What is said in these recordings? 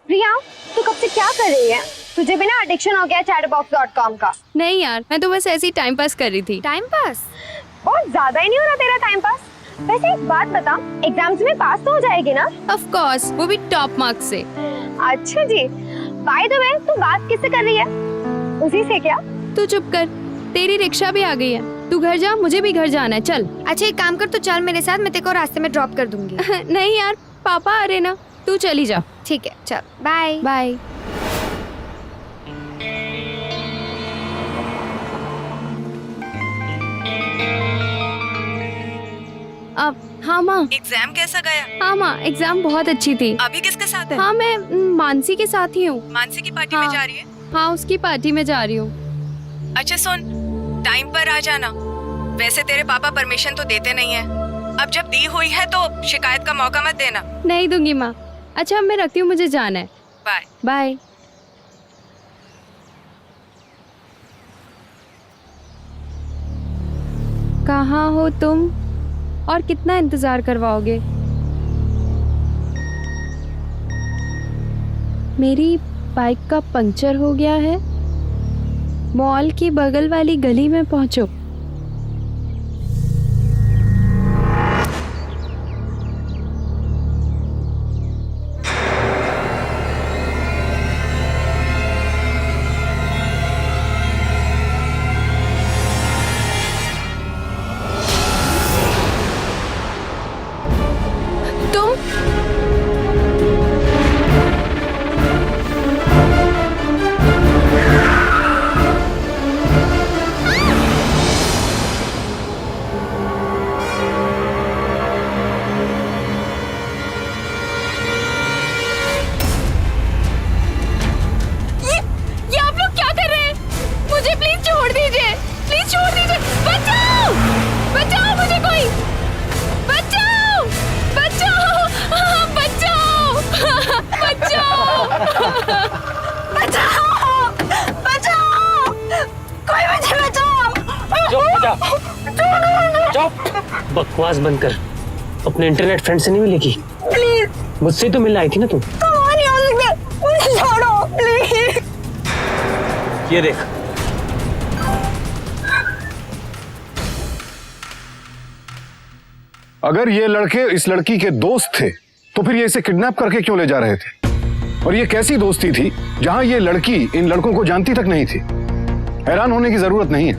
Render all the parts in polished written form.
प्रिया, तू कब से क्या कर रही है? तुझे भी ना एडिक्शन हो गया chatterbox.com का। नहीं यार, मैं तो बस ऐसे ही टाइम पास कर रही थी। Time pass? बहुत ज्यादा ही नहीं हो रहा तेरा टाइम पास? वैसे एक बात बता, एग्जाम्स में पास तो हो जाएगी ना? ऑफ कोर्स, वो भी टॉप मार्क्स से। अच्छा जी। बाय द वे, तू बात किससे कर रही है? उसी से क्या? तू चुप कर, तेरी रिक्शा भी आ गई है। तू घर जा, मुझे भी घर जाना है, चल। अच्छा एक काम कर, तू चल मेरे साथ, मैं तेरे को रास्ते में ड्रॉप कर दूंगी। नहीं यार, पापा आ रहे ना, तू चली जा। ठीक है, चल बाय बाय। अब हाँ माँ। एग्जाम कैसा गया? हाँ माँ, एग्जाम बहुत अच्छी थी। अभी किसके साथ है? हाँ, मैं मानसी के साथ ही हूँ। मानसी की पार्टी हाँ। में जा रही है? हाँ, उसकी पार्टी में जा रही हूँ। अच्छा सुन, टाइम पर आ जाना। वैसे तेरे पापा परमिशन तो देते नहीं है, अब जब दी हुई है तो शिकायत का मौका मत देना। नहीं दूंगी माँ। अच्छा मैं रखती हूँ, मुझे जाना है। Bye bye. कहाँ हो तुम और कितना इंतजार करवाओगे? मेरी बाइक का पंक्चर हो गया है। मॉल की बगल वाली गली में पहुंचो। तुम ये आप लोग क्या कर रहे हैं? मुझे प्लीज छोड़ दीजिए, प्लीज छोड़ दीजिए। बचाओ, बचाओ मुझे कोई, बचाओ, बचाओ, बचाओ, बचाओ, बचाओ, बचाओ, कोई मुझे बचाओ। चुप, बकवास बंद कर। अपने इंटरनेट फ्रेंड से नहीं मिलेगी? प्लीज, मुझसे तो मिलने आई थी ना तू। नहीं हो सकता, मुझे छोड़ो प्लीज। ये देख, अगर ये लड़के इस लड़की के दोस्त थे तो फिर ये इसे किडनैप करके क्यों ले जा रहे थे? और ये कैसी दोस्ती थी जहां ये लड़की इन लड़कों को जानती तक नहीं थी? हैरान होने की जरूरत नहीं है।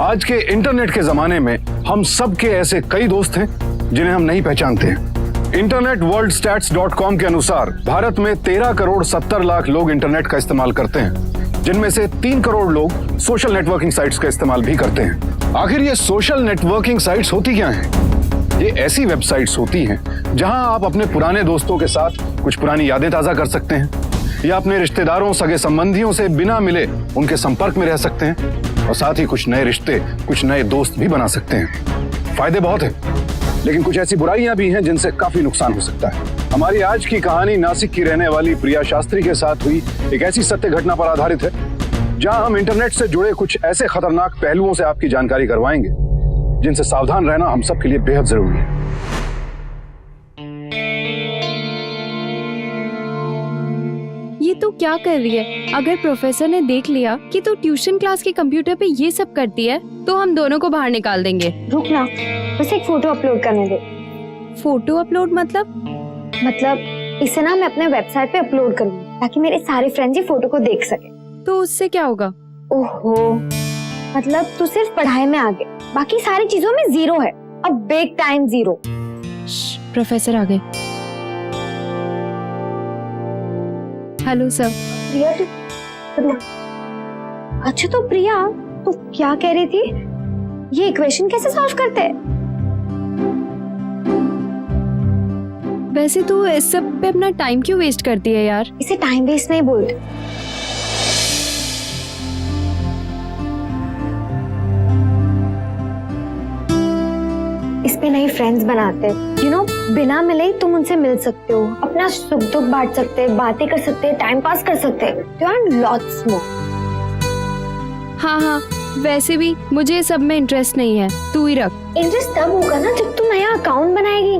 आज के इंटरनेट के जमाने में हम सब के ऐसे कई दोस्त हैं जिन्हें हम नहीं पहचानते हैं। इंटरनेट वर्ल्ड स्टैट्स.com के अनुसार भारत में 13 करोड़ 70 लाख लोग इंटरनेट का इस्तेमाल करते हैं, जिनमें से 3 करोड़ लोग सोशल नेटवर्किंग साइट्स का इस्तेमाल भी करते हैं। आखिर ये सोशल नेटवर्किंग साइट्स होती क्या हैं? ये ऐसी वेबसाइट्स होती हैं जहां आप अपने पुराने दोस्तों के साथ कुछ पुरानी यादें ताजा कर सकते हैं या अपने रिश्तेदारों सगे संबंधियों से बिना मिले उनके संपर्क में रह सकते हैं और साथ ही कुछ नए रिश्ते, कुछ नए दोस्त भी बना सकते हैं। फायदे बहुत हैं, लेकिन कुछ ऐसी बुराइयां भी हैं जिनसे काफी नुकसान हो सकता है। हमारी आज की कहानी नासिक की रहने वाली प्रिया शास्त्री के साथ हुई एक ऐसी सत्य घटना पर आधारित है जहां हम इंटरनेट से जुड़े कुछ ऐसे खतरनाक पहलुओं से आपकी जानकारी करवाएंगे जिनसे सावधान रहना हम सब के लिए बेहद जरूरी है। ये तू क्या कर रही है? अगर प्रोफेसर ने देख लिया कि तू ट्यूशन क्लास के कंप्यूटर पे ये सब करती है तो हम दोनों को बाहर निकाल देंगे। रुक ना, बस एक फोटो अपलोड करने दे। फोटो अपलोड मतलब? मतलब इसे ना मैं अपने वेबसाइट पे अपलोड करूंगी ताकि मेरे सारे फ्रेंड्स ये फोटो को देख सके। तो उससे क्या होगा? ओहो, मतलब तू सिर्फ पढ़ाई में आगे, बाकी सारी चीजों में जीरो है। अब बिग टाइम जीरो। प्रोफेसर आ गए। Hello sir. प्रिया तू, अच्छा तो प्रिया तू क्या कह रही थी? ये इक्वेशन कैसे सॉल्व करते हैं? वैसे तू इस सब पे अपना टाइम क्यों वेस्ट करती है यार? इसे टाइम वेस्ट नहीं बोलते। इस पे नए फ्रेंड्स बनाते हैं। यू नो, बिना मिले ही तुम उनसे मिल सकते हो, अपना सुख दुख बांट सकते हैं, बातें कर सकते हैं, टाइम पास कर सकते हैं। You are lots more. हाँ हाँ, वैसे भी मुझे सब में इंटरेस्ट नहीं है, तू ही रख। इंटरेस्ट तब होगा ना जब तू नया अकाउंट बनाएगी।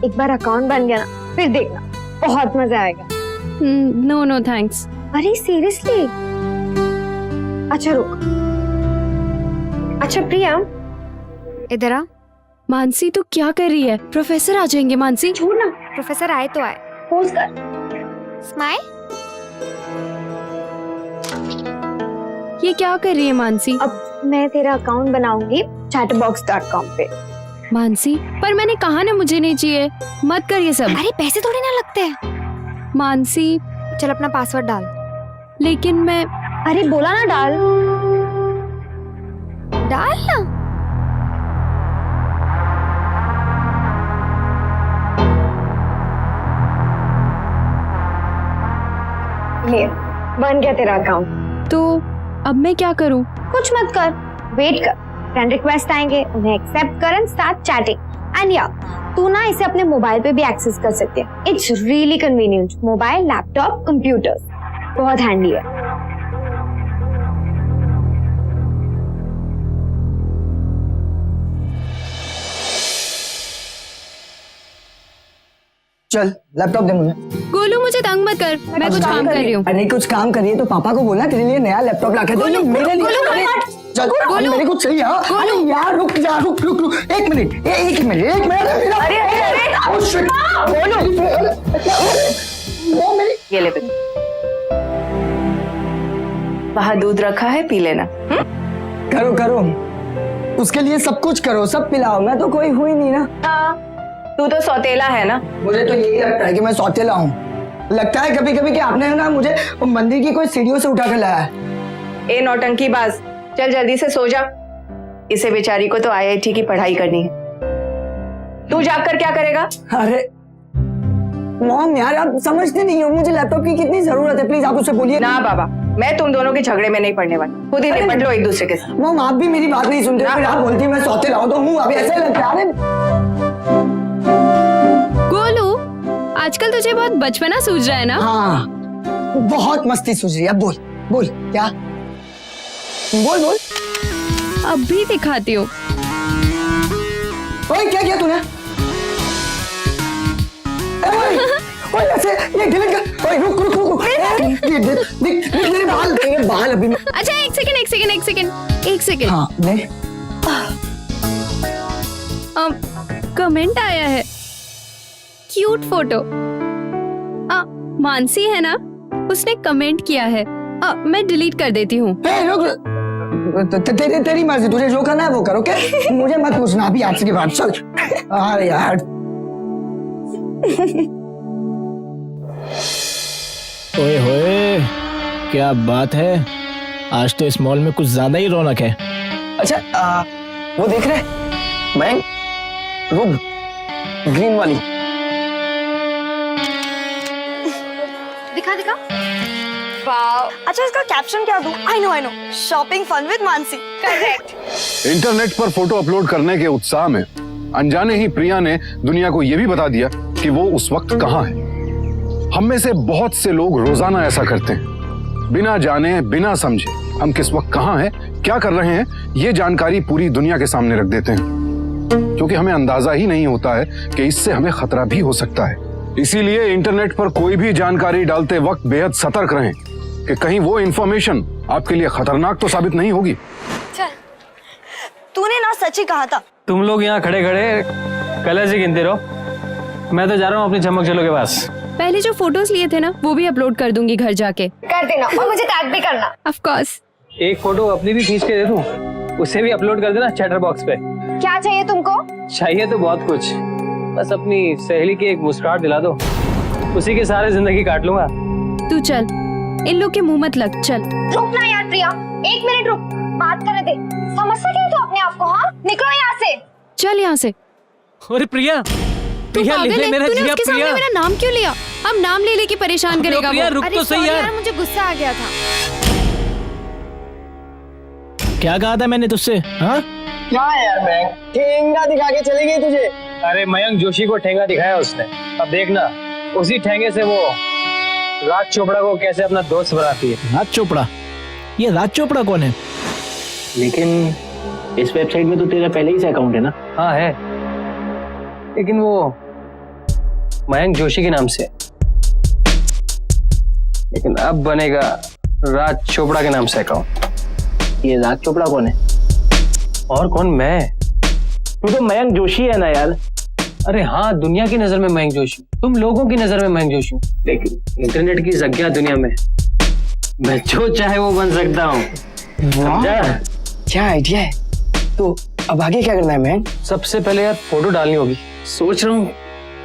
एक बार अकाउंट बन गया ना, फिर देखना बहुत मजा आएगा। No no thanks. अरे सीरियसली? अच्छा रुक। अच्छा प्रिया, इधर आ। मानसी तू क्या कर रही है? प्रोफेसर आ जाएंगे मानसी। छोड़ ना, प्रोफेसर आए तो आए। पोज कर, स्माइल। ये क्या कर रही है मानसी? अब मैं तेरा अकाउंट बनाऊंगी chatterbox.com पे। मानसी पर मैंने कहा ना मुझे नहीं चाहिए, मत कर ये सब। अरे पैसे थोड़ी ना लगते हैं। मानसी चल अपना पासवर्ड डाल। लेकिन मैं, अरे बोला ना डाल, डाल ना। ले, बन गया तेरा अकाउंट। तो अब मैं क्या करूं? कुछ मत कर, वेट कर। फ्रेंड रिक्वेस्ट आएंगे, उन्हें एक्सेप्ट कर एंड स्टार्ट चैटिंग। एंड या तू ना इसे अपने मोबाइल पे भी एक्सेस कर सकते हैं। It's really convenient. Mobile, laptop, computers, बहुत हैंडी है। चल लैपटॉप दे मुझे। गोलू मुझे तंग मत कर, मैं कुछ काम कर रही हूँ। अरे कुछ काम करिए तो पापा को बोलना तेरे लिए नया लैपटॉप लाके दो। मेरे लिए अरे, चल अरे मेरे को चाहिए। अरे यार रुक जा, रुक रुक रुक एक मिनट, एक मिनट मेरा। अरे ओह शिट, वो मेरी। ये ले बेटा, वहाँ दूध रखा है, पी लेना। करो करो, उसके लिए सब कुछ करो, सब पिलाओ। मैं तो कोई हुई नहीं ना। हाँ, तू तो सौतेला है ना। मुझे तो यही लगता है कि मैं सौतेला हूँ। लगता है कभी कभी कि आपने ना मुझे मंदिर की कोई सीढ़ियों से उठा कर लाया है। ए नौटंकी बाज, चल जल्दी से सो जा। इसे बेचारी को तो IIT की पढ़ाई करनी है। तू जाकर क्या करेगा? अरे मॉम यार आप समझते नहीं हो, मुझे लैपटॉप की कितनी जरूरत है। प्लीज आप उससे बोलिए ना बाबा, मैं तुम दोनों के झगड़े में नहीं पड़ने वाली। खुद ही निपट लो एक दूसरे के साथ। मॉम आप भी मेरी बात नहीं सुनते हो। फिर आप बोलती है मैं सौतेला हूं, तो हूँ। अभी ऐसा लगता है। गोलू आजकल तुझे बहुत बचपना सूझ रहा है ना? हाँ बहुत मस्ती सूझ रही है। अब बोल बोल क्या, बोल बोल। अब भी दिखाती हूँ। ओए क्या किया तूने? ओए ऐसे ये डिलीट कर। ओए रुक रुक रुक। ये देख मेरे बाल अभी। अच्छा एक सेकंड। हाँ ले। कमेंट आया है, क्यूट फोटो। मानसी है ना, उसने कमेंट किया है। मैं डिलीट कर देती हूँ। रुक, तेरी मर्जी, तुझे जो करना है वो करो। ओके मुझे मत पूछना अभी आपसे की बात। चल अरे यार ओए होए क्या बात है, आज तो इस मॉल में कुछ ज्यादा ही रौनक है। अच्छा वो देख रहे मैं वो ग्रीन वाली। दिखा दिखा। वाव, अच्छा इसका कैप्शन क्या दूं? I know shopping fun with Mansi. Correct. Internet पर फोटो अपलोड करने के उत्साह में अनजाने ही प्रिया ने दुनिया को यह भी बता दिया कि वो उस वक्त कहाँ है। हम में से बहुत से लोग रोजाना ऐसा करते हैं, बिना जाने बिना समझे हम किस वक्त कहाँ हैं, क्या कर रहे हैं, ये जानकारी पूरी दुनिया के सामने रख देते हैं, क्योंकि हमें अंदाजा ही नहीं होता है कि इससे हमें खतरा भी हो सकता है। इसीलिए इंटरनेट पर कोई भी जानकारी डालते वक्त बेहद सतर्क रहें कि कहीं वो इंफॉर्मेशन आपके लिए खतरनाक तो साबित नहीं होगी। चल, तूने ना सच ही कहा था। तुम लोग यहाँ खड़े खड़े कलर्स ही गिनते रहो, मैं तो जा रहा हूँ अपनी चमक चलो के पास। पहले जो फोटोज लिए थे ना वो भी अपलोड कर दूंगी घर जाके। कर देना और मुझे टैग भी करना। Of course. एक फोटो अपनी भी खींच के दे दूँ, उसे भी अपलोड कर देना चैटर बॉक्स पे। क्या चाहिए तुमको? चाहिए तो बहुत कुछ, बस अपनी सहेली की एक मुस्कुराहट दिला दो, उसी के सारे जिंदगी काट लूंगा। तू चल, इन लोग के मुंह मत लग। चल रुक ना यार प्रिया, एक मिनट रुक, बात करने दे। समझते क्या तू अपने आप को? हाँ निकलो यहाँ से। चल यहाँ से। अरे प्रिया, तू प्रिया लिख पागल ले है? मेरा तूने जिया उसके सामने प्रिया। मेरा नाम क्यों लिया? अब नाम ले लेके परेशान करेगा प्रिया वो। रुक तो सही यार। मुझे गुस्सा आ गया था। क्या कहा था मैंने तुझसे? हाँ क्या यार मैं ठेंगा दिखा के चली गई तुझे। अरे मयंक जोशी को ठेंगा दिखाया उसने, अब देखना उसी ठेंगे से वो राज चोपड़ा को कैसे अपना दोस्त बनाती है। राज चोपड़ा? ये राज चोपड़ा कौन है? लेकिन इस वेबसाइट में तो तेरा पहले ही से अकाउंट है ना? हाँ है, लेकिन वो मयंक जोशी के नाम से। लेकिन अब बनेगा राज चोपड़ा के नाम से अकाउंट। ये राज चोपड़ा कौन है? और कौन? मैं। तू तो मयंक जोशी है ना यार। अरे हाँ, दुनिया की नजर में मयंक जोशी, तुम लोगों की नजर में मयंक जोशी, लेकिन इंटरनेट की जग्या दुनिया में मैं जो चाहे वो बन सकता हूँ। समझा? क्या आइडिया है? तो अब आगे क्या करना है मैन? सबसे पहले यार फोटो डालनी होगी। सोच रहा हूँ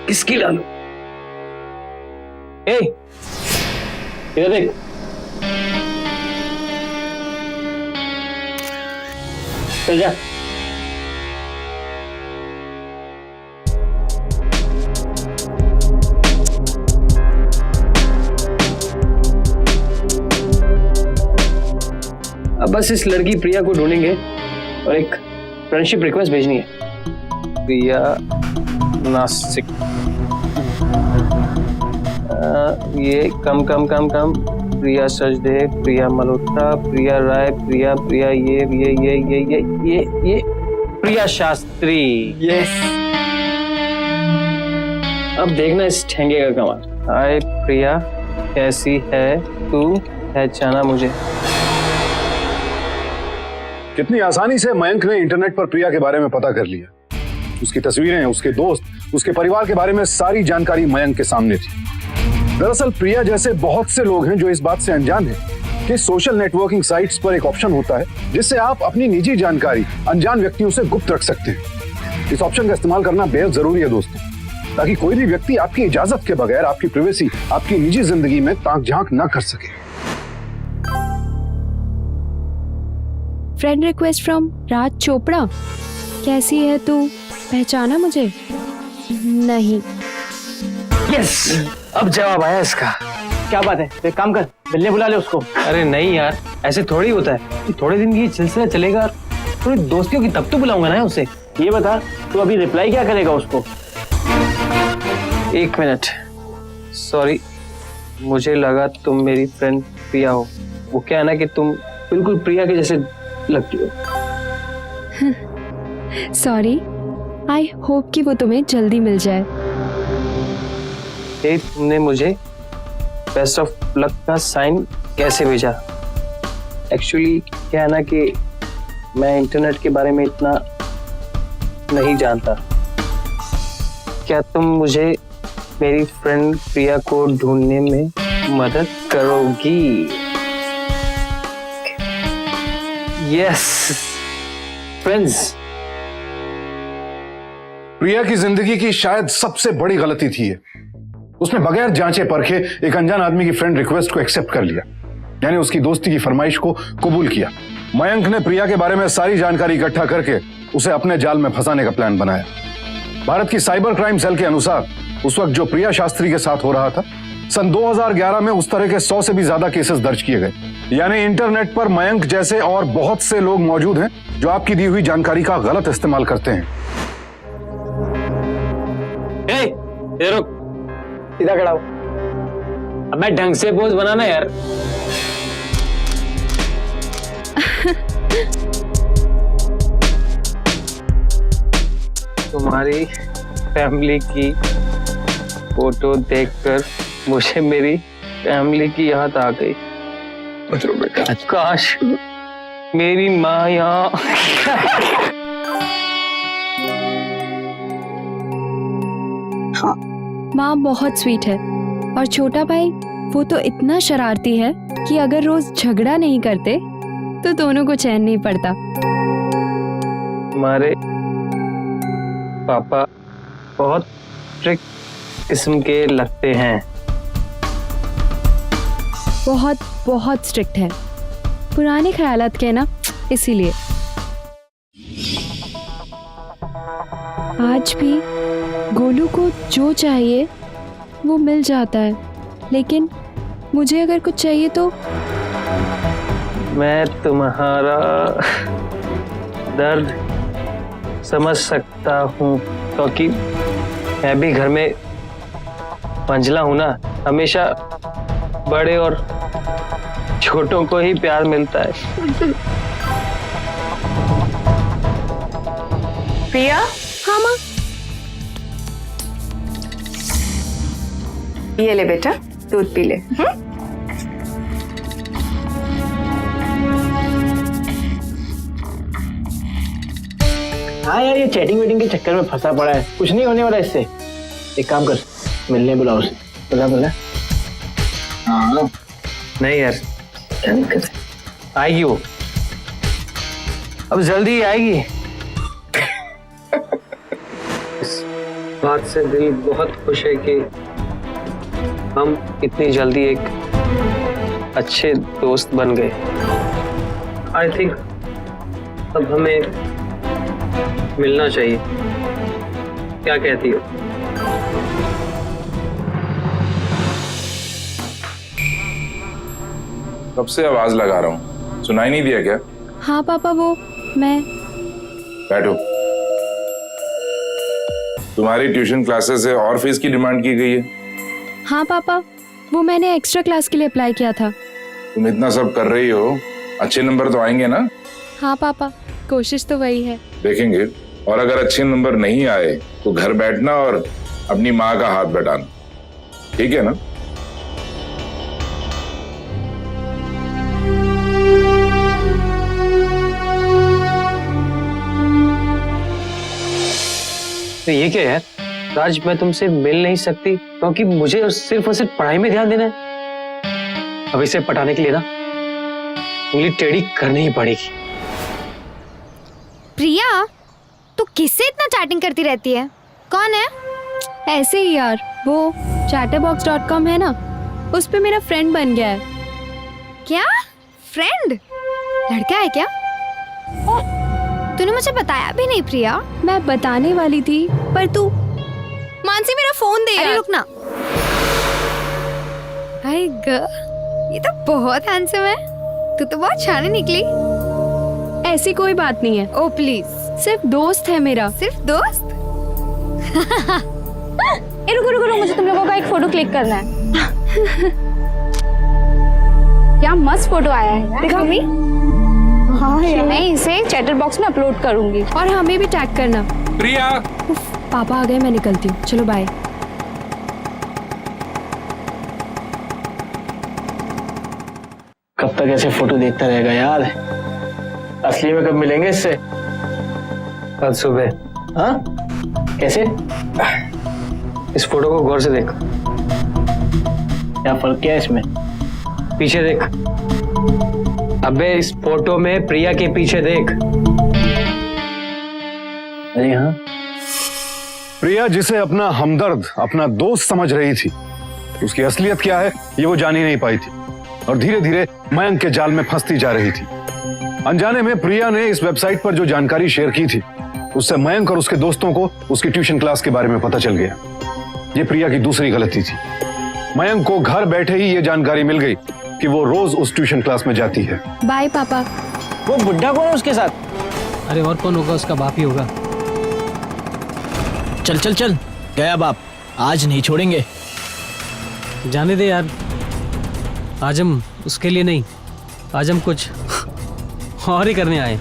किसकी डालूं। ए, इधर देख। चल जा। अब बस इस लड़की प्रिया को ढूंढेंगे और एक फ्रेंडशिप रिक्वेस्ट भेजनी है। प्रिया नासिक, ये कम कम कम कम, प्रिया सचदेव, प्रिया मल्होत्रा, प्रिया राय, प्रिया प्रिया ये प्रिया शास्त्री। यस। अब देखना इस ठेंगे का कमाल। हाय प्रिया, कैसी है तू? पहचाना मुझे? कितनी आसानी से मयंक ने इंटरनेट पर प्रिया के बारे में पता कर लिया। उसकी तस्वीरें, उसके दोस्त, उसके परिवार के बारे में सारी जानकारी मयंक के सामने थी। दरअसल प्रिया जैसे बहुत से लोग हैं जो इस बात से अनजान हैं कि सोशल नेटवर्किंग साइट्स पर एक ऑप्शन होता है जिससे आप अपनी निजी जानकारी अनजान व्यक्तियों से गुप्त रख सकते हैं। इस ऑप्शन का इस्तेमाल करना बेहद जरूरी है दोस्तों, ताकि कोई भी व्यक्ति आपकी इजाजत के बगैर आपकी प्राइवेसी, आपकी निजी जिंदगी में ताक झांक न कर सके। फ्रेंड रिक्वेस्ट फ्रॉम राज चोपड़ा। कैसी है तू? पहचाना मुझे? नहीं। यस, अब जवाब आया इसका। क्या बात है? तो एक काम कर, मिलने बुला ले उसको। अरे नहीं यार, ऐसे थोड़ी होता है। थोड़े दिन की सिलसिला चलेगा, थोड़ी दोस्तियों की तब तो बुलाऊंगा ना उसे। ये बता, तू अभी रिप्लाई क्या करेगा उसको? एक मिनट, सॉरी, मुझे लगा तुम मेरी फ्रेंड प्रिया हो। वो क्या है ना कि तुम बिल्कुल प्रिया के जैसे लगती हो। सॉरी, आई होप कि वो तुम्हें जल्दी मिल जाए। तुमने मुझे बेस्ट ऑफ लक का साइन कैसे भेजा? एक्चुअली क्या है ना कि मैं इंटरनेट के बारे में इतना नहीं जानता। क्या तुम मुझे मेरी फ्रेंड प्रिया को ढूंढने में मदद करोगी? Yes friends. प्रिया की जिंदगी की शायद सबसे बड़ी गलती थी ये। उसने बगैर जांचे परखे एक अनजान आदमी की फ्रेंड रिक्वेस्ट को एक्सेप्ट कर लिया, यानी उसकी दोस्ती की फरमाइश को कबूल किया। मयंक ने प्रिया के बारे में सारी जानकारी इकट्ठा करके उसे अपने जाल में फंसाने का प्लान बनाया। भारत की साइबर क्राइम सेल के अनुसार उस वक्त जो प्रिया शास्त्री के साथ हो रहा था, सन 2011 में उस तरह के 100 से भी ज्यादा केसेस दर्ज किए गए। यानी इंटरनेट पर मयंक जैसे और बहुत से लोग मौजूद हैं जो आपकी दी हुई जानकारी का गलत इस्तेमाल करते हैं। सीधा खड़ा हो। अब मैं ढंग से पोज बनाना यार। तुम्हारी फैमिली की फोटो देखकर मुझे मेरी फैमिली की याद आ गई। बेटा, काश मेरी माँ यहाँ। हाँ, माँ बहुत स्वीट है और छोटा भाई वो तो इतना शरारती है कि अगर रोज झगड़ा नहीं करते तो दोनों को चैन नहीं पड़ता। हमारे पापा बहुत स्ट्रिक्ट किस्म के लगते हैं। बहुत बहुत स्ट्रिक्ट है, पुराने ख्यालात के ना, इसीलिए। आज भी गोलू को जो चाहिए वो मिल जाता है, लेकिन मुझे अगर कुछ चाहिए तो मैं तुम्हारा दर्द समझ सकता हूँ, क्योंकि मैं भी घर में मंझला हूँ ना। हमेशा बड़े और छोटों को ही प्यार मिलता है। प्रिया, हाँ माँ। ये ले बेटा, दूध पी ले। हाँ यार, ये चैटिंग वेटिंग के चक्कर में फंसा पड़ा है, कुछ नहीं होने वाला इससे। एक काम कर, मिलने बुलाओ उसे। बुला। हाँ नहीं यार, आएगी वो, अब जल्दी ही आएगी। इस बात से दिल बहुत खुश है कि हम इतनी जल्दी एक अच्छे दोस्त बन गए। आई थिंक अब हमें मिलना चाहिए, क्या कहती हो? कब से आवाज लगा रहा हूँ, सुनाई नहीं दिया क्या? हाँ पापा, वो मैं। बैठो। तुम्हारी ट्यूशन क्लासेस से और फीस की डिमांड की गई है। हाँ पापा, वो मैंने एक्स्ट्रा क्लास के लिए अप्लाई किया था। तुम इतना सब कर रही हो, अच्छे नंबर तो आएंगे ना? हाँ पापा, कोशिश तो वही है। देखेंगे, और अगर अच्छे नंबर नहीं आए तो घर बैठना और अपनी माँ का हाथ बटाना, ठीक है ना? तो ये क्या यार राज, मैं तुमसे मिल नहीं सकती क्योंकि मुझे सिर्फ और सिर्फ पढ़ाई में ध्यान देना है। अब इसे पटाने के लिए ना उंगली टेढ़ी करनी ही पड़ेगी। प्रिया, तू किससे इतना चैटिंग करती रहती है? कौन है? ऐसे ही यार, वो chatterbox.com है ना, उस पे मेरा फ्रेंड बन गया है। क्या फ्रेंड? लड़का है क्या? ओ, तूने मुझे बताया भी नहीं प्रिया। मैं बताने वाली थी पर तू। मानसी, मेरा फोन दे अरे यार। रुकना। हाय गर्ल, ये तो बहुत हैंडसम है। तू तो बहुत शानी निकली। ऐसी कोई बात नहीं है। ओ प्लीज, सिर्फ दोस्त है मेरा। सिर्फ दोस्त? ए रुको रुको रुको, मुझे तुम लोगों का एक फोटो क्लिक करना है। क्या मस्त फोटो आया है, देखो मम्मी। हाँ यार, मैं इसे चैटर बॉक्स में अपलोड करूंगी। और हमें भी टैग करना। प्रिया, उफ, पापा आ गए, मैं निकलती हूँ। चलो बाय। कब तक ऐसे फोटो देखता रहेगा यार? असली में कब मिलेंगे इससे? कल सुबह। हाँ कैसे? इस फोटो को गौर से देख। क्या फर्क क्या है इसमें? पीछे देख। अबे इस फोटो में प्रिया के पीछे देख। अरे हाँ, प्रिया जिसे अपना हमदर्द, अपना दोस्त समझ रही थी, उसकी असलियत क्या है ये वो जान ही नहीं पाई थी और धीरे धीरे मयंक के जाल में फंसती जा रही थी। अनजाने में प्रिया ने इस वेबसाइट पर जो जानकारी शेयर की थी उससे मयंक और उसके दोस्तों को उसकी ट्यूशन क्लास के बारे में पता चल गया। ये प्रिया की दूसरी गलती थी। मयंक को घर बैठे ही ये जानकारी मिल गई कि वो रोज उस ट्यूशन क्लास में जाती है। बाय पापा। वो बुड्ढा कौन है उसके साथ? अरे और कौन होगा, उसका बाप ही होगा। चल चल चल, गया बाप, आज नहीं छोड़ेंगे। जाने दे यार, आज हम उसके लिए नहीं, आज हम कुछ और ही करने आए।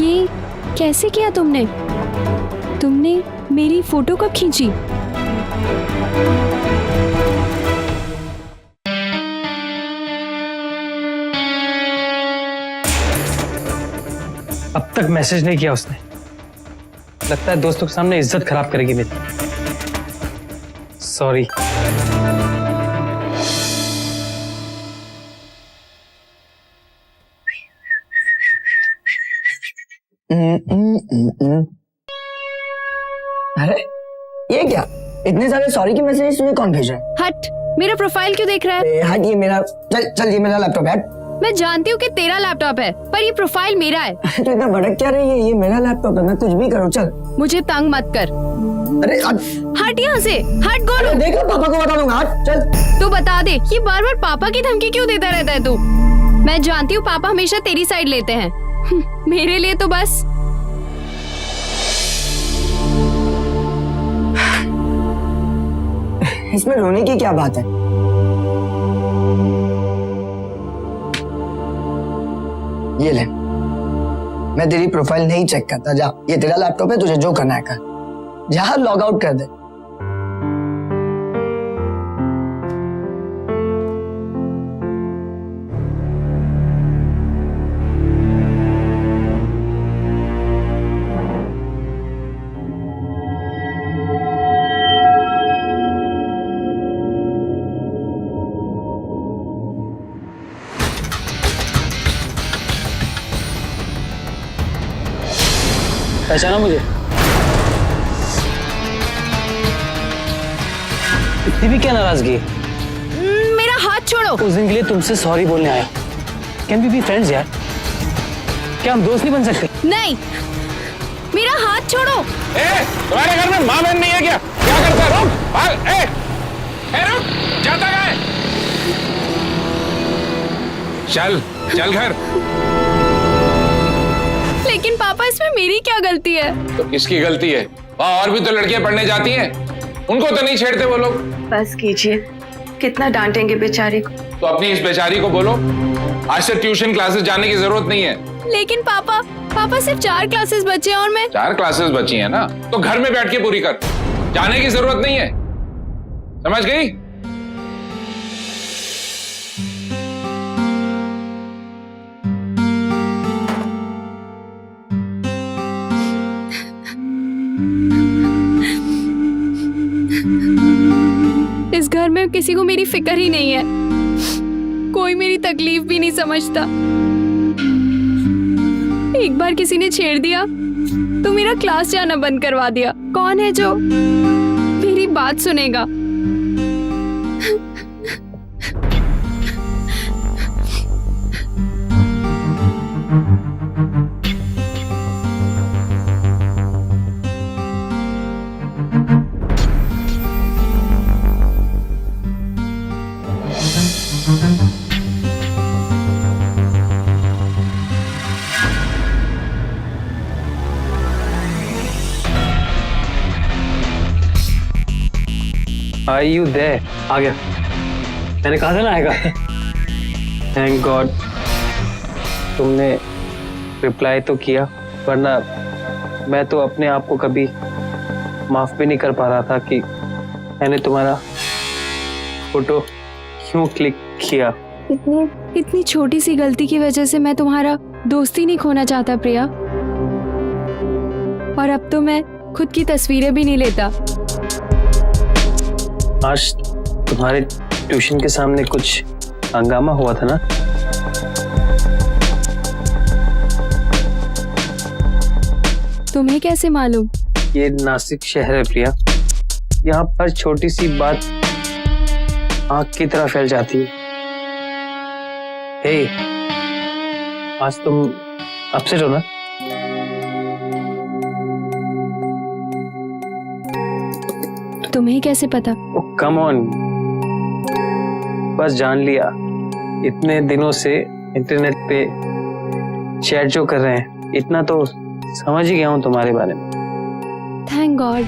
ये कैसे किया तुमने? तुमने मेरी फोटो कब खींची? अब तक मैसेज नहीं किया उसने। लगता है दोस्तों के सामने इज्जत खराब करेगी मेरी। सॉरी। अरे ये क्या, इतने सारे सॉरी के मैसेज तुम्हें कौन भेज रहा है? हट, मेरा प्रोफाइल क्यों देख रहा है? हाँ ये मेरा, चल चल ये मेरा लैपटॉप है। मैं जानती हूँ कि तेरा लैपटॉप है, पर ये प्रोफाइल मेरा है। तो इतना भड़क क्या रही है? ये मेरा लैपटॉप है, मैं कुछ भी करूँ। चल मुझे तंग मत कर। अरे हट यहाँ से, हट गोलू। देख लो, पापा को बता दूंगा। हट चल। तू बता दे, ये बार बार पापा की धमकी क्यों देता रहता है तू? मैं जानती हूँ पापा हमेशा तेरी साइड लेते हैं। मेरे लिए तो बस। इसमें रोने की क्या बात है? ये ले, मैं तेरी प्रोफाइल नहीं चेक करता, जा, ये तेरा लैपटॉप है, तुझे जो करना है कर, जा लॉग आउट कर दे। पहचाना मुझे? इतनी भी क्या नाराजगी? मेरा हाथ छोड़ो। उस दिन के लिए तुमसे सॉरी बोलने आया। कैन वी बी फ्रेंड्स यार? क्या हम दोस्त नहीं बन सकते? नहीं, मेरा हाथ छोड़ो। तुम्हारे घर में माँ बहन नहीं है क्या? क्या करता है? रुक, भाग, रुक, जाता है। चल चल घर। लेकिन पापा, इसमें मेरी क्या गलती है? तो किसकी गलती है? वहाँ और भी तो लड़कियां पढ़ने जाती हैं, उनको तो नहीं छेड़ते वो लोग। बस कीजिए, कितना डांटेंगे बेचारे को। तो अपनी इस बेचारी को बोलो आज से ट्यूशन क्लासेस जाने की जरूरत नहीं है। लेकिन पापा सिर्फ 4 क्लासेस बचे हैं और मैं 4 क्लासेस बची हैं ना, तो घर में बैठ के पूरी कर, जाने की जरूरत नहीं है, समझ गई? इस घर में किसी को मेरी फिक्र ही नहीं है, कोई मेरी तकलीफ भी नहीं समझता। एक बार किसी ने छेड़ दिया तो मेरा क्लास जाना बंद करवा दिया। कौन है जो मेरी बात सुनेगा? Are you there? आ गया। मैंने कहा था ना आएगा। Thank God तुमने रिप्लाई तो किया, वरना मैं तो अपने आप को कभी माफ भी नहीं कर पा रहा था कि मैंने तुम्हारा फोटो क्यों क्लिक किया। इतनी छोटी सी गलती की वजह से मैं तुम्हारा दोस्ती नहीं खोना चाहता प्रिया, और अब तो मैं खुद की तस्वीरें भी नहीं लेता। आज तुम्हारे ट्यूशन के सामने कुछ हंगामा हुआ था ना? तुम्हें कैसे मालूम? ये नासिक शहर है प्रिया, यहाँ पर छोटी सी बात आग की तरह फैल जाती है। हे, आज तुम अपसेट हो ना? तुम्हें कैसे पता? कम ऑन, बस जान लिया। इतने दिनों से इंटरनेट पे चैट जो कर रहे हैं, इतना तो समझ ही गया हूँ तुम्हारे बारे में। थैंक गॉड,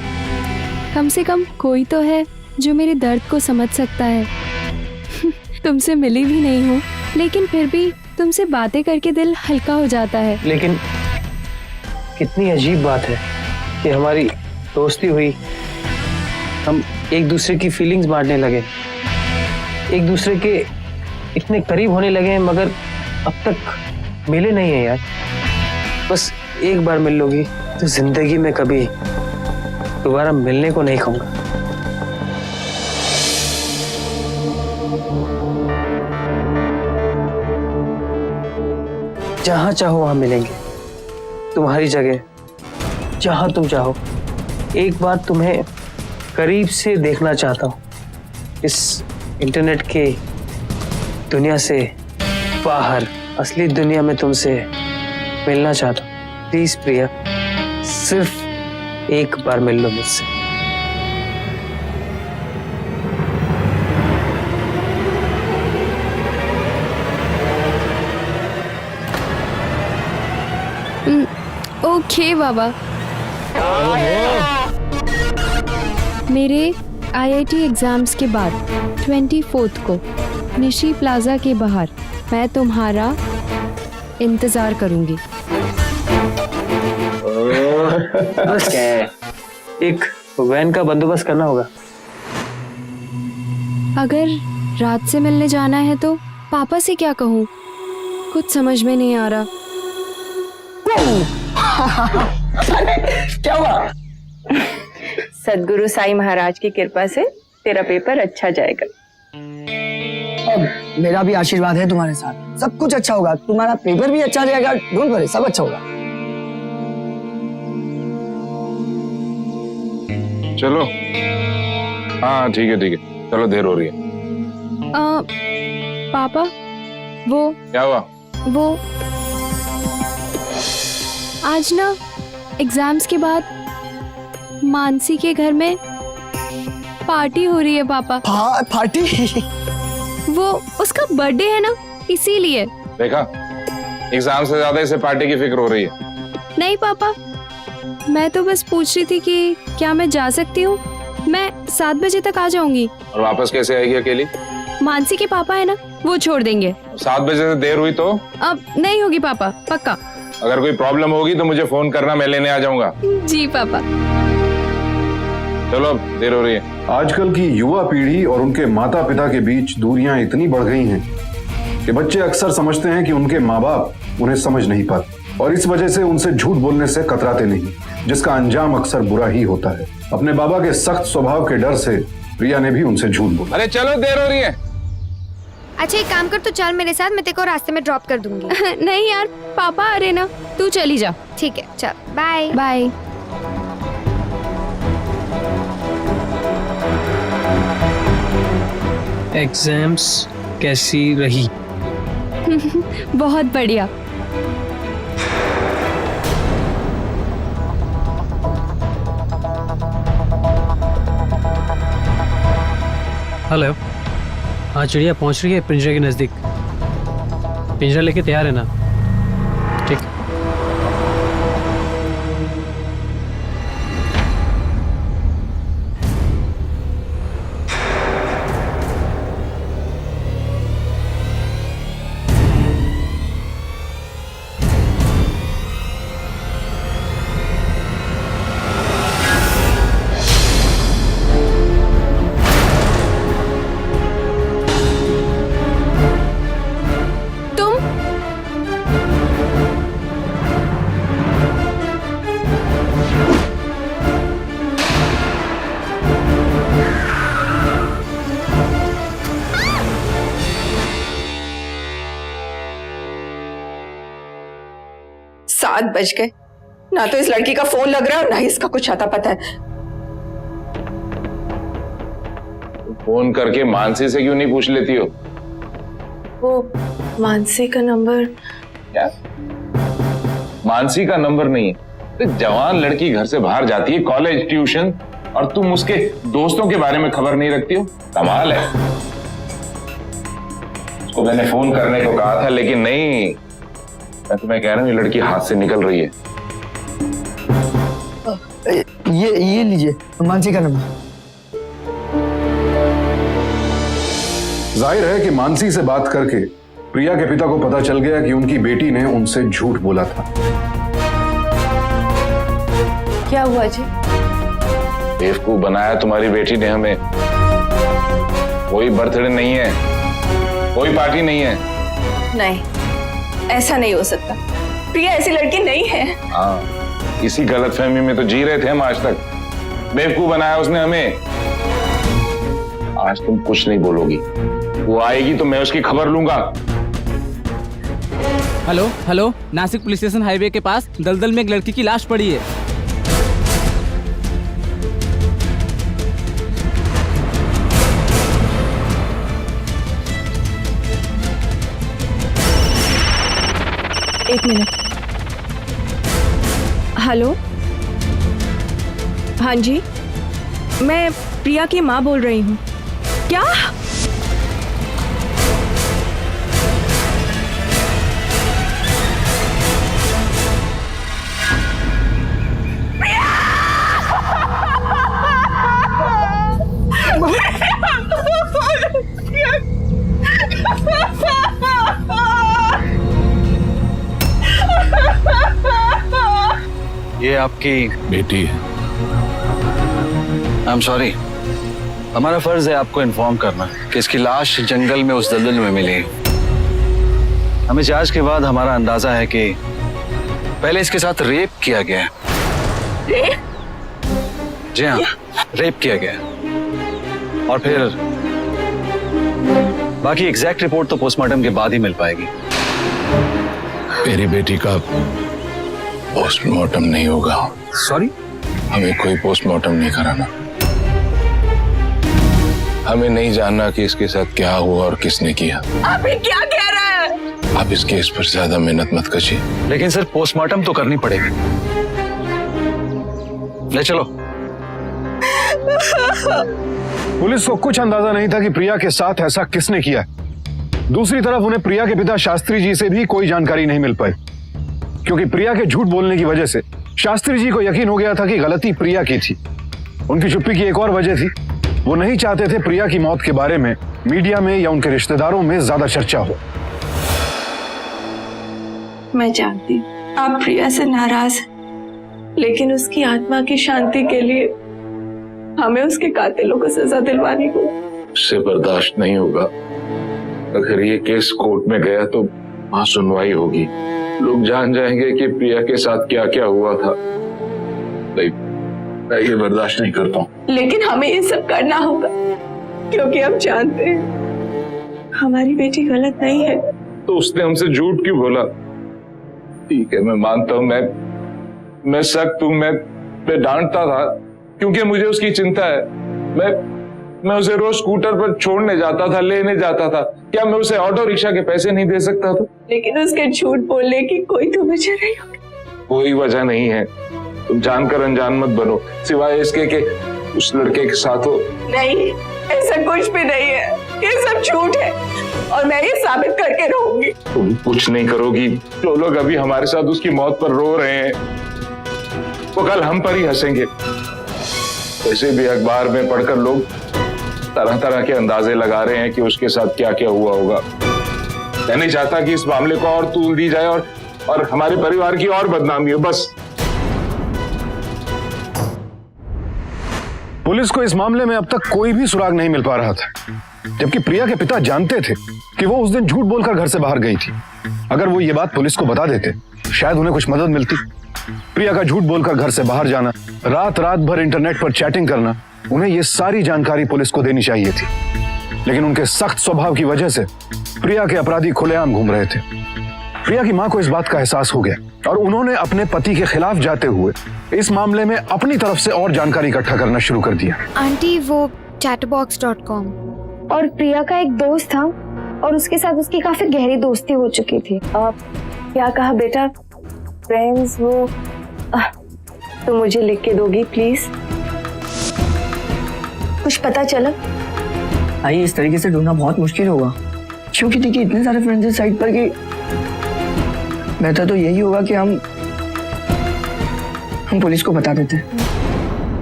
कम से कम कोई तो है जो मेरे दर्द को समझ सकता है। तुमसे मिली भी नहीं हूँ, लेकिन फिर भी तुमसे बातें करके दिल हल्का हो जाता है। लेकिन कितनी अजीब बात है कि हमारी दोस्ती हुई, हम एक दूसरे की फीलिंग्स बांटने लगे, एक दूसरे के इतने करीब होने लगे हैं, मगर अब तक मिले नहीं है यार। बस एक बार मिल लोगी तो जिंदगी में कभी दोबारा मिलने को नहीं कहूंगा। जहां चाहो वहां मिलेंगे, तुम्हारी जगह, जहां तुम चाहो। एक बार तुम्हें करीब से देखना चाहता हूँ, इस इंटरनेट के दुनिया से बाहर असली दुनिया में तुमसे मिलना चाहता हूँ। प्लीज प्रिया, सिर्फ एक बार मिल लो मुझसे। ओके बाबा। मेरे IIT एग्जाम्स के बाद 24 को निशी प्लाजा के बाहर मैं तुम्हारा इंतजार करूंगी। एक वैन का बंदोबस्त करना होगा। अगर रात से मिलने जाना है तो पापा से क्या कहूँ, कुछ समझ में नहीं आ रहा। क्या हुआ? सदगुरु साईं महाराज की कृपा से तेरा पेपर अच्छा जाएगा। अब मेरा भी आशीर्वाद है तुम्हारे साथ, सब कुछ अच्छा होगा, तुम्हारा पेपर भी अच्छा जाएगा, डोंट वरी, सब अच्छा होगा। चलो हाँ ठीक है चलो, देर हो रही है। पापा वो क्या हुआ? वो आज ना एग्जाम्स के बाद मानसी के घर में पार्टी हो रही है पापा। पार्टी? वो उसका बर्थडे है ना, इसीलिए। देखा, एग्जाम से ज्यादा इसे पार्टी की फिक्र हो रही है। नहीं पापा, मैं तो बस पूछ रही थी कि क्या मैं जा सकती हूँ? मैं 7 बजे तक आ जाऊंगी। और वापस कैसे आएगी अकेली? मानसी के पापा है ना, वो छोड़ देंगे। 7 बजे से देर हुई तो? अब नहीं होगी पापा, पक्का। अगर कोई प्रॉब्लम होगी तो मुझे फोन करना, मैं लेने आ जाऊंगा। जी पापा। चलो, अब देर हो रही है। आजकल की युवा पीढ़ी और उनके माता पिता के बीच दूरियां इतनी बढ़ गई हैं कि बच्चे अक्सर समझते हैं कि उनके माँ बाप उन्हें समझ नहीं पाते और इस वजह से उनसे झूठ बोलने से कतराते नहीं, जिसका अंजाम अक्सर बुरा ही होता है। अपने बाबा के सख्त स्वभाव के डर से प्रिया ने भी उनसे झूठ बोला। अरे चलो, देर हो रही है। अच्छा एक काम कर, तू चल मेरे साथ, मैं तेरे को रास्ते में ड्रॉप कर दूंगी। नहीं यार, पापा आ रहे ना, तू चली जा। ठीक है, चल बाय बाय। एग्जाम्स कैसी रही? बहुत बढ़िया। हेलो, हाँ चिड़िया पहुंच रही है पिंजरे के नजदीक। पिंजरा लेके तैयार है ना? ठीक। सात बज गए, ना तो इस लड़की का फोन लग रहा है और ना ही इसका कुछ आता पता है। फोन करके मानसी से क्यों नहीं पूछ लेती हो? वो मानसी का नंबर? क्या मानसी का नंबर नहीं है? तो जवान लड़की घर से बाहर जाती है, कॉलेज, ट्यूशन, और तुम उसके दोस्तों के बारे में खबर नहीं रखती हो? कमाल है। उसको मैंने फोन करने को कहा था लेकिन नहीं। मैं तुम्हें कह रहा हूँ, ये लड़की हाथ से निकल रही है। ये लीजिए मानसी का नंबर। जाहिर है कि मानसी से बात करके प्रिया के पिता को पता चल गया कि उनकी बेटी ने उनसे झूठ बोला था। क्या हुआ जी? बेवकूफ बनाया तुम्हारी बेटी ने हमें। कोई बर्थडे नहीं है, कोई पार्टी नहीं है। नहीं, ऐसा नहीं हो सकता। प्रिया ऐसी लड़की नहीं है। हाँ, इसी गलतफहमी में तो जी रहे थे हम आज तक। बेवकूफ बनाया उसने हमें। आज तुम कुछ नहीं बोलोगी, वो आएगी तो मैं उसकी खबर लूंगा। Hello hello, Nashik police station highway के पास दलदल में एक लड़की की लाश पड़ी है। एक मिनट। हेलो, हाँ जी, मैं प्रिया की माँ बोल रही हूँ। क्या? आपकी बेटी है। आई एम सॉरी, हमारा फर्ज है आपको इन्फॉर्म करना कि इसकी लाश जंगल में उस दलदल में मिली। हमें जांच के बाद हमारा अंदाजा है कि पहले इसके साथ रेप किया गया है। जी हाँ, रेप किया गया है। और फिर बाकी एग्जैक्ट रिपोर्ट तो पोस्टमार्टम के बाद ही मिल पाएगी। मेरी बेटी का पोस्टमार्टम नहीं होगा। सॉरी, हमें कोई पोस्टमार्टम नहीं कराना। हमें नहीं जानना कि इसके साथ क्या हुआ और किसने किया। आप ये क्या कह रहे हैं? आप इस केस पर ज्यादा मेहनत मत करिए। लेकिन सर पोस्टमार्टम तो करनी पड़ेगी। ले चलो। पुलिस को कुछ अंदाजा नहीं था कि प्रिया के साथ ऐसा किसने किया। दूसरी तरफ उन्हें प्रिया के पिता शास्त्री जी से भी कोई जानकारी नहीं मिल पाई, क्योंकि प्रिया के झूठ बोलने की वजह से शास्त्री जी को यकीन हो गया था कि गलती प्रिया की थी। उनकी चुप्पी की एक और वजह थी, वो नहीं चाहते थे प्रिया की मौत के बारे में मीडिया में या उनके रिश्तेदारों में ज्यादा चर्चा हो। मैं जानती हूँ आप प्रिया से नाराज हैं, लेकिन उसकी आत्मा की शांति के लिए हमें उसके कातिलों को सजा दिलवानी होगी। उससे बर्दाश्त नहीं होगा। अगर ये केस कोर्ट में गया तो वहां सुनवाई होगी, लोग जान जाएंगे कि प्रिया के साथ क्या क्या हुआ था। नहीं, मैं ये बर्दाश्त नहीं करता हूँ। लेकिन हमें ये सब करना होगा, क्योंकि हम जानते हैं हमारी बेटी गलत नहीं है। तो उसने हमसे झूठ क्यों बोला? ठीक है, मैं मानता हूँ, मैं सख्त हूँ, मैं डांटता था क्योंकि मुझे उसकी चिंता है। मैं उसे रोज स्कूटर पर छोड़ने जाता था, लेने जाता था। क्या मैं उसे ऑटो रिक्शा के पैसे नहीं दे सकता था? लेकिन उसके झूठ बोलने की कोई तो वजह नहीं होगी। कोई वजह नहीं है। तुम जानकर अनजान मत बनो, सिवाय इसके कि उस लड़के के साथ हो। नहीं, ऐसा कुछ भी नहीं है, ये सब झूठ है और मैं ये साबित करके रहूंगी। तुम कुछ नहीं करोगी। जो लोग अभी हमारे साथ उसकी मौत पर रो रहे हैं, वो कल हम पर ही हंसेंगे। वैसे भी अखबार में पढ़कर लोग तरह तरह के अंदाजे लगा रहे हैं कि उसके साथ क्या क्या हुआ होगा। मैं नहीं चाहता कि इस मामले को और तूल दी जाए और हमारे परिवार की और बदनामी हो। बस पुलिस को इस मामले में अब तक कोई भी सुराग नहीं मिल पा रहा था, जबकि प्रिया के पिता जानते थे कि वो उस दिन झूठ बोलकर घर से बाहर गई थी। अगर वो ये बात पुलिस को बता देते, शायद उन्हें कुछ मदद मिलती। प्रिया का झूठ बोलकर घर से बाहर जाना, रात भर इंटरनेट पर चैटिंग करना, उन्हें ये सारी जानकारी पुलिस को देनी चाहिए थी। लेकिन उनके सख्त स्वभाव की वजह से प्रिया के अपराधी खुलेआम घूम रहे थे। प्रिया की मां को इस बात का एहसास हो गया और उन्होंने अपने पति के खिलाफ जाते हुए इस मामले में अपनी तरफ से और जानकारी इकट्ठा करना शुरू कर दिया। आंटी, वो chatterbox.com और प्रिया का एक दोस्त था और उसके साथ उसकी काफी गहरी दोस्ती हो चुकी थी। क्या कहा बेटा? फ्रेंड्स, वो तो मुझे लिख के दोगी प्लीज? कुछ पता चला? आइए, इस तरीके से ढूंढना बहुत मुश्किल होगा, क्योंकि देखिए इतने सारे फ्रेंड्स इस साइट पर कि बेहतर तो यही होगा कि हम पुलिस को बता देते हैं।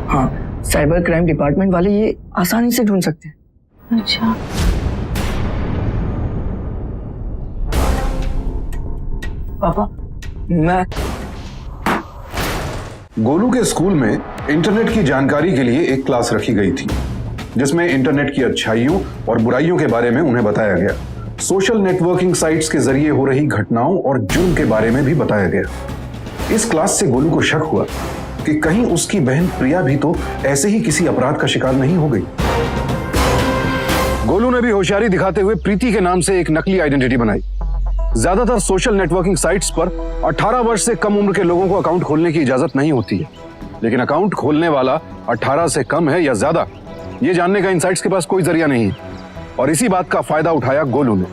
हाँ, साइबर क्राइम डिपार्टमेंट वाले ये आसानी से ढूंढ सकते हैं। अच्छा, पापा, मैं गोलू के स्कूल में इंटरनेट की जानकारी के लिए एक क्लास रखी गई थी, जिसमें इंटरनेट की अच्छाइयों और बुराइयों के बारे में उन्हें बताया गया। सोशल नेटवर्किंग साइट्स के जरिए हो रही घटनाओं और जुर्म के बारे में भी बताया गया। इस क्लास से गोलू को शक हुआ कि कहीं उसकी बहन प्रिया भी तो ऐसे ही किसी अपराध का शिकार नहीं हो गई। गोलू ने भी होशियारी दिखाते हुए प्रीति के नाम से एक नकली आइडेंटिटी बनाई। ज्यादातर सोशल नेटवर्किंग साइट्स पर 18 वर्ष से कम उम्र के लोगों को अकाउंट खोलने की इजाजत नहीं होती है, लेकिन अकाउंट खोलने वाला 18 से कम है या ज्यादा, ये जानने का इन साइट्स के पास कोई जरिया नहीं है। और इसी बात का फायदा उठाया गोलू ने।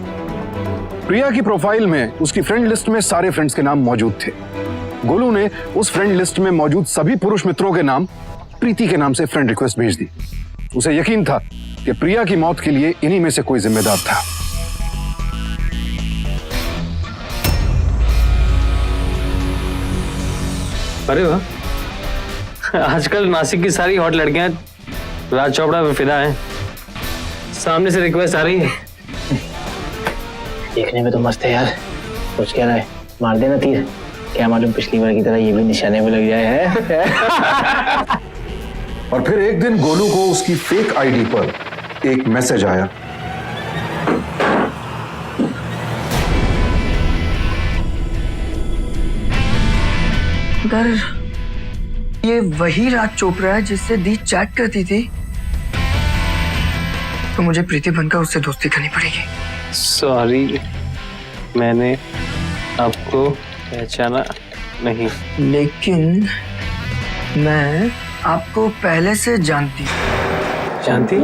प्रिया की प्रोफाइल में उसकी फ्रेंड लिस्ट में सारे फ्रेंड्स के नाम मौजूद थे। गोलू ने उस फ्रेंड लिस्ट में मौजूद सभी पुरुष मित्रों के नाम प्रीति के नाम से फ्रेंड रिक्वेस्ट भेज दी। उसे यकीन था कि प्रिया की मौत के लिए इन्हीं में से कोई जिम्मेदार था। अरे वाह, आजकल नासिक की सारी हॉट लड़कियां राज चोपड़ा पे फिदा हैं। सामने से रिक्वेस्ट आ रही है। देखने में तो मस्त है यार, सोच क्या रहा है, मार देना तीर। क्या मालूम पिछली बार की तरह ये भी निशाने में लग जाए है। और फिर एक दिन गोलू को उसकी फेक आईडी पर एक मैसेज आया। अगर ये वही राज चोपड़ा है जिससे दी चैट करती थी तो मुझे प्रीति बनकर उससे दोस्ती करनी पड़ेगी। सॉरी, मैंने आपको पहचाना नहीं। लेकिन मैं आपको पहले से जानती जानती?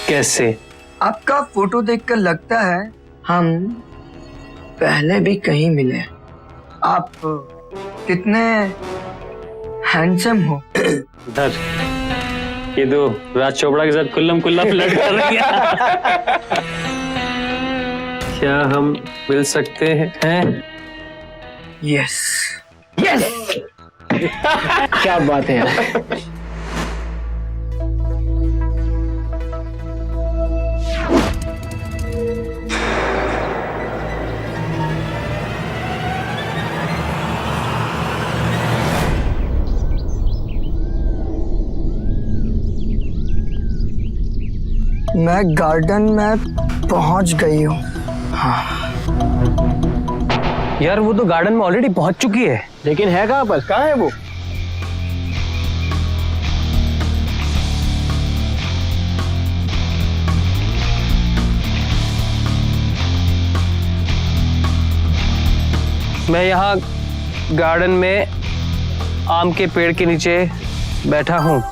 कैसे? आपका फोटो देखकर लगता है हम पहले भी कहीं मिले। आप कितने हैंडसम हो। धर, ये दो राज चोपड़ा के साथ कुल्लम कुल्ला फ्लर्ट कर रही है। क्या हम मिल सकते हैं? यस यस क्या बात है यार। मैं गार्डन में पहुंच गई हूँ। यार वो तो गार्डन में ऑलरेडी पहुंच चुकी है। लेकिन है कहाँ पर, कहाँ है वो? मैं यहाँ गार्डन में आम के पेड़ के नीचे बैठा हूँ।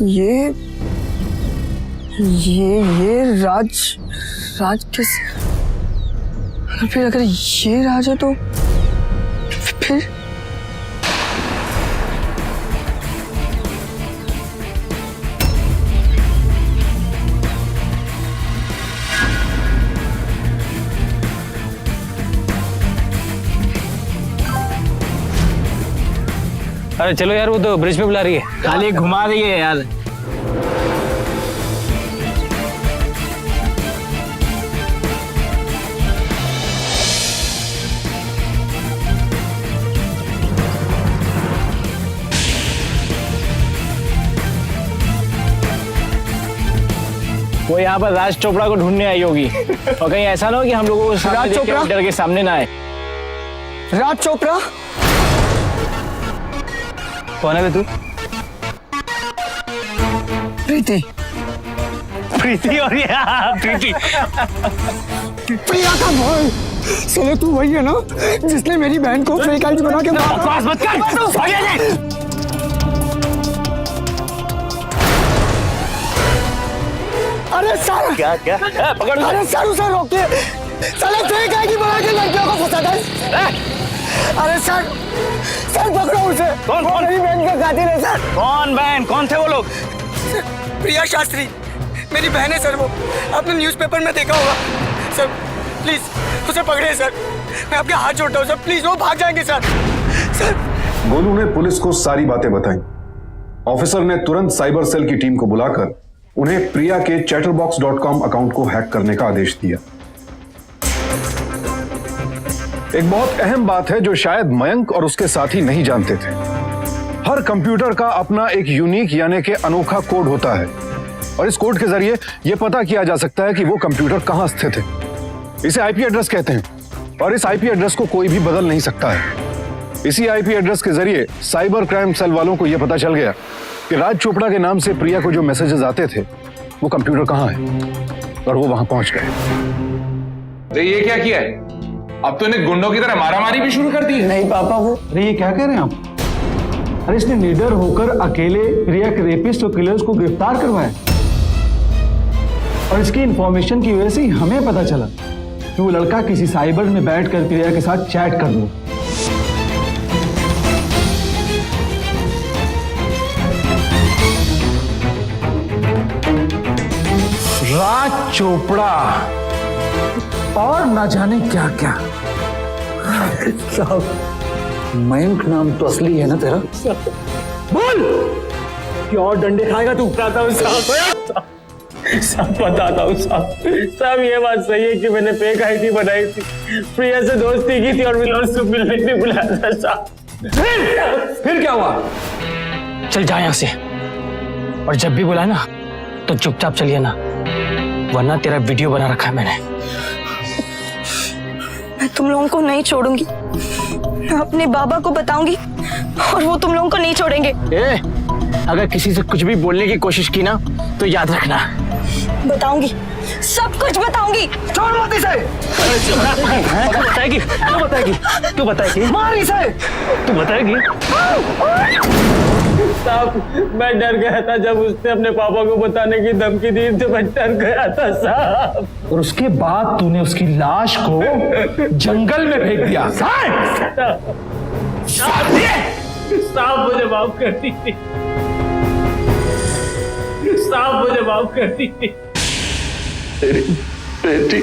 ये राज कैसे? फिर अगर ये राज है तो फिर अरे चलो यार, वो तो ब्रिज पे बुला रही है। खाली घुमा रही है यार। वो यहाँ पर राज चोपड़ा को ढूंढने आई होगी और कहीं ऐसा ना हो कि हम लोगों को सामने देख के डर के सामने ना आए। राज चोपड़ा कौन है बे तू? प्रीति। प्रीति और ये प्रीति प्रिया का भाई। चलो तू वही है ना जिसने मेरी बहन को फेक आईडी बना के बकवास मत कर। अरे सर क्या पकड़। अरे सर उसे रोकिए। साले फेक आईडी बना के लड़कियों को फंसाता है। अरे सर पकड़ो उसे। कौन मेरी बहन का कातिल है सर। कौन बहन? कौन थे वो लोग? प्रिया शास्त्री मेरी बहन है सर। वो आपने न्यूज़पेपर में देखा होगा सर। प्लीज उसे पकड़िए सर। मैं आपके हाथ जोड़ता हूँ सर। प्लीज, वो भाग जाएंगे सर। गोलू ने पुलिस को सारी बातें बताई। ऑफिसर ने तुरंत साइबर सेल की टीम को बुलाकर उन्हें प्रिया के chatterbox.com अकाउंट को हैक करने का आदेश दिया। एक बहुत अहम बात है जो शायद मयंक और उसके साथी नहीं जानते थे। हर कंप्यूटर का अपना एक यूनिक यानी कि अनोखा कोड होता है और इस कोड के जरिए यह पता किया जा सकता है कि वो कंप्यूटर कहां स्थित है। इसे आईपी एड्रेस कहते हैं और इस आईपी एड्रेस को कोई भी बदल नहीं सकता है। इसी आईपी एड्रेस के जरिए साइबर क्राइम सेल वालों को यह पता चल गया कि राज चोपड़ा के नाम से प्रिया को जो मैसेजेस आते थे वो कंप्यूटर कहां है और वो वहां पहुंच गए। तो ये क्या किया है? अब तो इन्हें गुंडों की तरह मारामारी भी शुरू कर दी है। नहीं पापा वो। अरे ये क्या कह रहे हैं आप? अरे इसने निडर होकर अकेले प्रिया के रेपिस्ट और किलर्स को गिरफ्तार करवाया और इसकी इंफॉर्मेशन की वजह से ही हमें पता चला कि वो लड़का किसी साइबर में बैठकर प्रिया के साथ चैट कर रहा। राज चोपड़ा और न जाने क्या क्या। मयंक नाम तो असली है ना तेरा? बोल इसके और डंडे खाएगा तू? बताता हूँ साहब, सब बताता हूँ साहब, ये बात सही है कि मैंने फेक आईडी बनाई थी, प्रिया से दोस्ती की थी और विनोद को मिलने भी बुलाया था साहब। फिर क्या हुआ? चल जा यहाँ से, और जब भी बुलाए ना तो चुपचाप चलिए ना, वरना तेरा वीडियो बना रखा है मैंने। मैं तुम लोगों को नहीं छोड़ूंगी, मैं अपने बाबा को बताऊंगी और वो तुम लोगों को नहीं छोड़ेंगे। ए, अगर किसी से कुछ भी बोलने की कोशिश की ना तो याद रखना। बताऊंगी, सब कुछ बताऊंगी। छोड़ मत इसे। बताएगी? क्यों बताएगी? क्यों बताएगी? मार इसे। तू बताएगी? साहब मैं डर गया था जब उसने अपने पापा को बताने की धमकी दी तो मैं डर गया था साहब। और उसके बाद तूने उसकी लाश को जंगल में फेंक दिया। साहब मुझे माफ कर दीजिए, साहब मुझे माफ कर दीजिए। बेटी,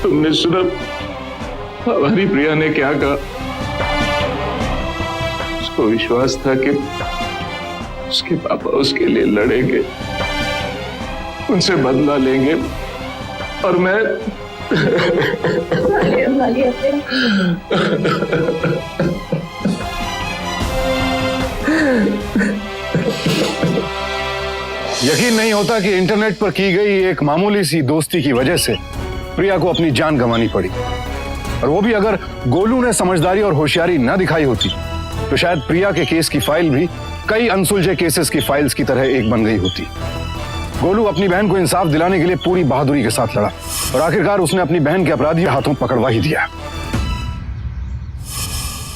तुमने सुना हमारी प्रिया ने क्या कहा? उसको विश्वास था कि उसके पापा उसके लिए लड़ेंगे, उनसे बदला लेंगे, और मैं यकीन नहीं होता कि इंटरनेट पर की गई एक मामूली सी दोस्ती की वजह से प्रिया को अपनी जान गंवानी पड़ी, और वो भी अगर गोलू ने समझदारी और होशियारी न दिखाई होती तो शायद प्रिया के केस की फाइल भी कई अनसुलझे केसेस की फाइल्स की तरह एक बन गई होती। गोलू अपनी बहन को इंसाफ दिलाने के लिए पूरी बहादुरी के साथ लड़ा, और आखिरकार उसने अपनी बहन के अपराधी हाथों पकड़वा ही दिया।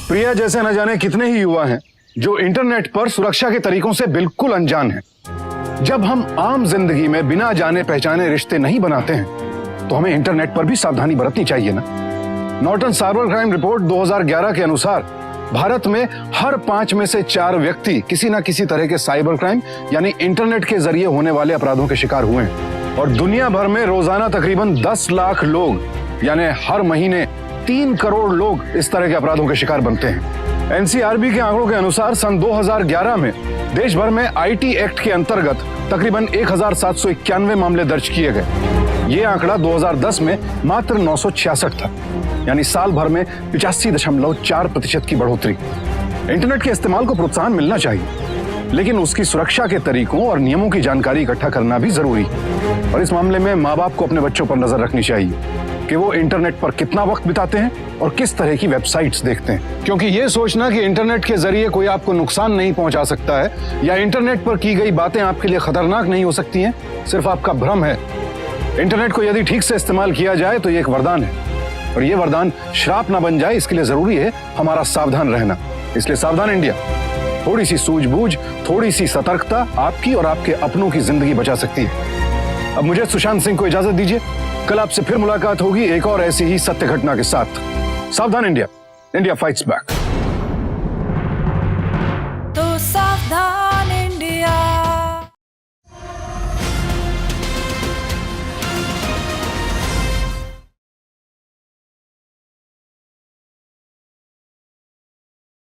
प्रिया जैसे न जाने कितने ही युवा हैं जो इंटरनेट पर सुरक्षा के तरीकों से बिल्कुल अनजान हैं। जब हम आम जिंदगी में बिना जाने पहचाने रिश्ते नहीं बनाते हैं तो हमें इंटरनेट पर भी सावधानी बरतनी चाहिए ना। नॉर्टन साइबर क्राइम रिपोर्ट 2011 के अनुसार भारत में हर 5 में से 4 व्यक्ति किसी न किसी तरह के साइबर क्राइम यानी इंटरनेट के जरिए होने वाले अपराधों के शिकार हुए हैं, और दुनिया भर में रोजाना तकरीबन 10 लाख लोग यानी हर महीने 3 करोड़ लोग इस तरह के अपराधों के शिकार बनते हैं। एनसीआरबी के आंकड़ों के अनुसार सन 2011 में देश भर में आईटी एक्ट के अंतर्गत तकरीबन 1791 मामले दर्ज किए गए। ये आंकड़ा 2010 में मात्र 966 था, यानी साल भर में 85.4% की बढ़ोतरी। इंटरनेट के इस्तेमाल को प्रोत्साहन मिलना चाहिए, लेकिन उसकी सुरक्षा के तरीकों और नियमों की जानकारी इकट्ठा करना भी जरूरी है। और इस मामले में माँ बाप को अपने बच्चों पर नजर रखनी चाहिए कि वो इंटरनेट पर कितना वक्त बिताते हैं और किस तरह की वेबसाइट्स देखते हैं, क्योंकि ये सोचना कि इंटरनेट के जरिए कोई आपको नुकसान नहीं पहुंचा सकता है या इंटरनेट पर की गई बातें आपके लिए खतरनाक नहीं हो सकती हैं, सिर्फ आपका भ्रम है। इंटरनेट को यदि ठीक से इस्तेमाल किया जाए तो ये एक वरदान है, और ये वरदान श्राप ना बन जाए इसके लिए जरूरी है हमारा सावधान रहना। इसलिए सावधान इंडिया, थोड़ी सी सूझबूझ, थोड़ी सी सतर्कता आपकी और आपके अपनों की जिंदगी बचा सकती है। अब मुझे सुशांत सिंह को इजाजत दीजिए, कल आपसे फिर मुलाकात होगी एक और ऐसी ही सत्य घटना के साथ। सावधान इंडिया, इंडिया फाइट्स बैक। तो सावधान